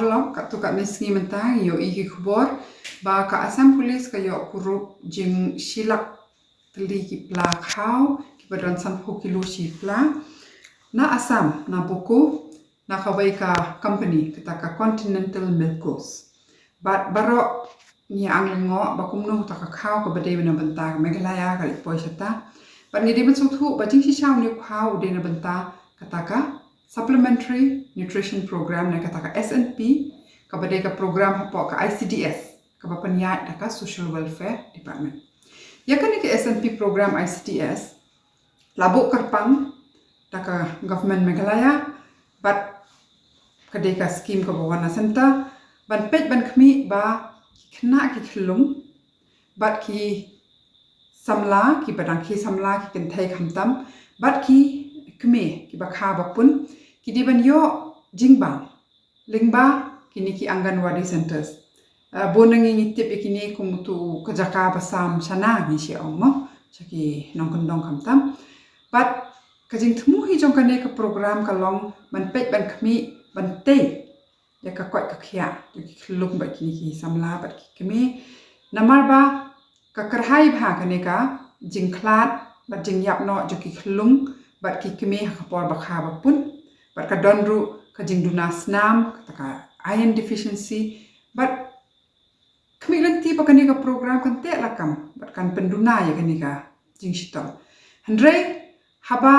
lo katu ka meski mentang yo iki kubor ba ka asam pulis ka yo kurup jing silak teli ki pla khau ki badan san kilo si pla na asam na buku na kawai ka company kita ka Continental Milkos bat baro ni anglengo ba kumno ta ka khau ka bade na banta Meghalaya ka ipoi sata bat ni de ben thu ba jing si chau ni khau de na banta kata ka Supplementary Nutrition Program na kata ka SNP kabade ka program hapo ka ICDS kabapanyat na ka Social Welfare Department yakan ni SNP program ICDS labo karpang ta ka government Meghalaya bat kade ka scheme ka bawana center ban pet ban khmi ba khna ki khlum bat ki samla ki badang ki samla ki kan thai khamtam bat ki khmi ki ba kha ba pun ki diban yo jingbang lingba kini ki Anganwadi centers bonangi ngitip ikini kumutu kajaka basam sana ni si omo chaki nongkondong kamtam but kajing thmu hi jong kane ka program kalong ban pet ban khmi ban te ya ka kwat ka khia ki khluk ba kini ki samla bat ki kmi namar ba ka karhai bha kane ka jingkhlat ba jingyap no jo ki khlung bat ki kmi ha kapor ba kha ba pun bat ka donru ka jingduna snam ka iron deficiency but kami lanti pa kani ka program kan te lakam bat kan penduna ya kani ka jing sitong handre haba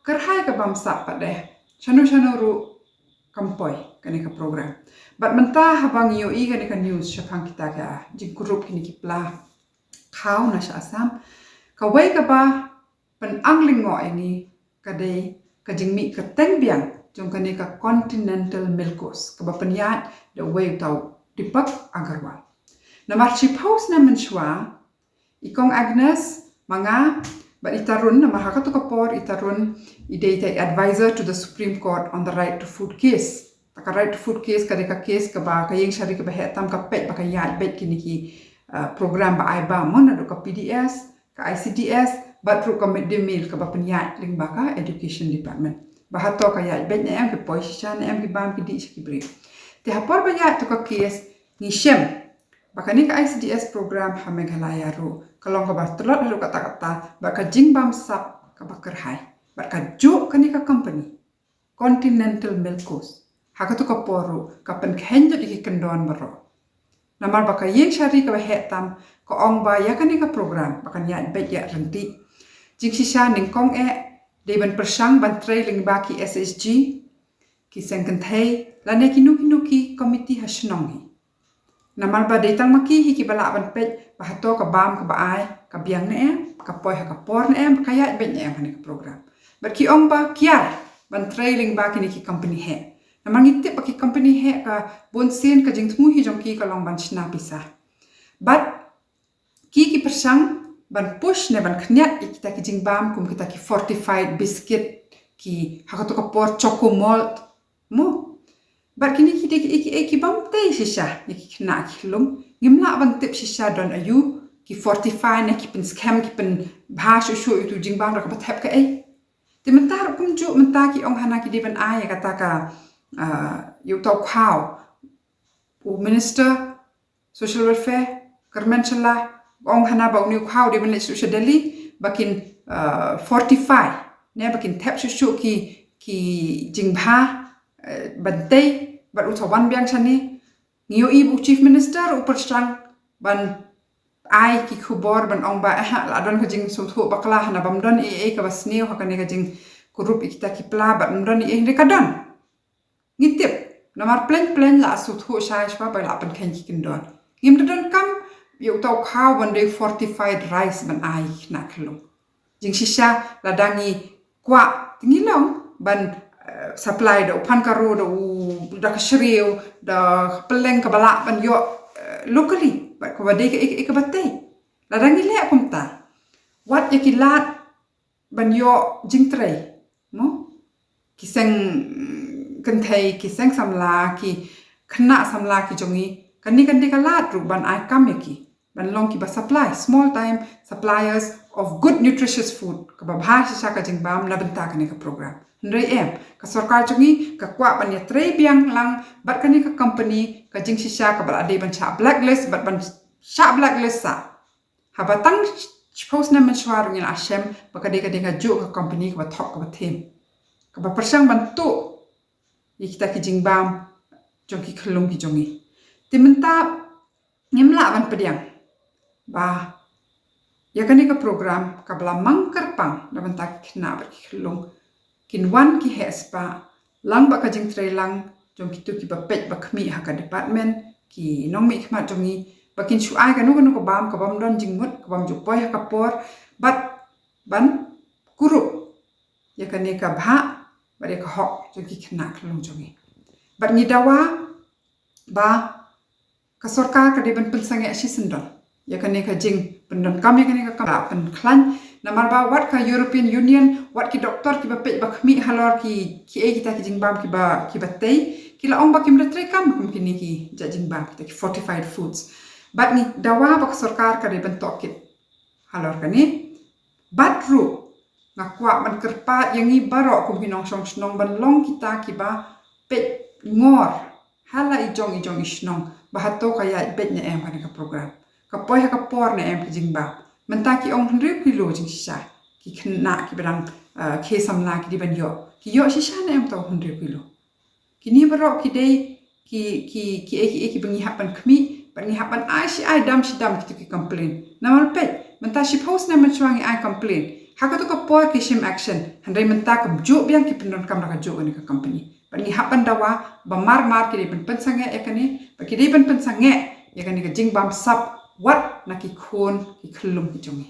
karhai ka bamsa pa de chanu ru kampoi kani ka program bat menta habang yo i kani ka news shapang kita ka jing group kini ki pla khau na sha asam ka wai ka ba pen anglingo ini kade ka jing mi ka teng biang jong kani ka Continental Milkos ka ba penyat the way tau Deepak Agarwal na marchi paus na menshwa ikong Agnes manga ba itarun na mahakatu kapor itarun idate advisor to the Supreme Court on the right to food case taka right to food case ka case ka ba kayeng shari ka ba hetam ka pet ba ka yat bet kini ki program ba ai ba mon na ka PDS ka ICDS ba tru ka midday meal ka ba penyat ling ba ka Education Department bahato kaya bet na em ke posisyon na em ke bam ke di ki bri te hapor ba ya to ka case ni shem bakani ka ICDS program ha Meghalaya ru kalong ka ba tulot ru kata kata ba ka jing bam sap ka bakar hai ba ka jo kani ka company Continental Milkos ha ka to ka poru ka pen khenjo di kendon baro namar ba ka yeng shari ka ba hetam ka ong ba ya kani ka program ba kan ya bet ya renti jing sisa ning kong Deban persang ban trailing baki SSG ki sengken thai lane ki nuki komiti hasnongi namal ba detang maki hi ki bala ban pet bahato ka bam ka baai ka biang ne ka poi ha ka por ne kaya bet ne hani ka program bar ki ong ba kiar ban trailing baki ni ki company he namal ngitip ba ki company he ka bonsin ka jingthmu hi jong ki ka long ban chna pisah but ki persang ban push ne ban khnyat kita ki jingbam kum kita ki fortified biscuit ki hakato ka por choco malt mo bar kini ki de ki bam te shisha ki khna ki lum ngimla ban tip shisha don ayu ki fortify ne ki pen scam ki pen bha shu itu jingbam ra ka bathap ka ai te mentar kum ju menta ki ong hana ki de ban ai kata ka yu tau khau minister social welfare Karmanchala ong hana ba uni khau de benle su Delhi bakin fortify ne bakin thep su ki jingba bante ba uthawan byang chani ngiu ibu chief minister upar strang ban ai ki khubor ban ong ba la don ka jing su thu bakla hana bam don ka basneu ha kane ka jing kurup ikita ki pla ba don re ka don ngitip namar plan la su thu shai shwa ba la pan khen ki kindon ngim don kam yu tau khau ban de fortified rice ban ai na khlung jing shisha ladangi kwa tingilong ban supply do pan karo do da kshriu da peleng ka bala ban yo locally ba ko de ka batte ladangi le kumta wat yakilat ban yo jing trei no kiseng kenthai kiseng samla ki khna samla ki jongi kani ka lat ru ban ai kameki ban long ki ba supply small time suppliers of good nutritious food ka ba bha sha ka jingbam na banta ka ne ka program Henry ka sarkar jongi ka kwa ban ya tre biang lang bat kani ka company ka jing shisha ka bal ade ban cha blacklist bat ban cha blacklist sa habatang post na mensuar ngin asem bakade ka denga jo ka company ka thok ka them ka ba persang ban tu kita ki jing bam jongki khlung ki jongi timenta ngimla ban pediang ba ya kani ka program ka bla mangkar pang da ban tak khna ber ki khlung kin wan ki hes pa lang ba ka jing tre lang jongki tu ki ba pet ba khmi ha ka department ki nong mi khma jongi bakin shu ai ka nu ko bam don jingmut ka bam ju poi ha ka por ban kuru ya kani ka bha ba de ka hok jongki khna khlung jongi bat ni dawa ba ka sarkar ka de ban pensange si sendon ya kani ka jing pendon kam ya kani ka pen klan namar ba wat ka European Union wat ki doktor ki ba pe ba khmi halor ki kita ki jing bam ki ba tei ki la ong ba kim tre kam kum kini ki ja jing bam ki fortified foods bat ni dawa ba sarkar ka de ban tokit halor kani bat ru ngakwa man kerpa yang i baro kum hinong song snong ban long kita ki ba pe ngor hala ijong isnong bahato kaya bet nya em ka program ka poi ha ka por na em ki jing bam mentaki ong 100 kilo jing sisa ki khna ki berang ke samla ki diban yo ki yo sisa na em to 100 kilo kini baro ki dei ki bengi hapan khmi bengi hapan ai dam ki complain namal pet menta si post na menchuangi ai complain haka to ka por ki sim action handai menta kam jo biang ki pendon kam ka jo ni ka company bengi hapan dawa ba mar ki diban pensange ekani ba ki diban pensange yakani ka jing bam sap wat na ki khon ki khlum ki jongi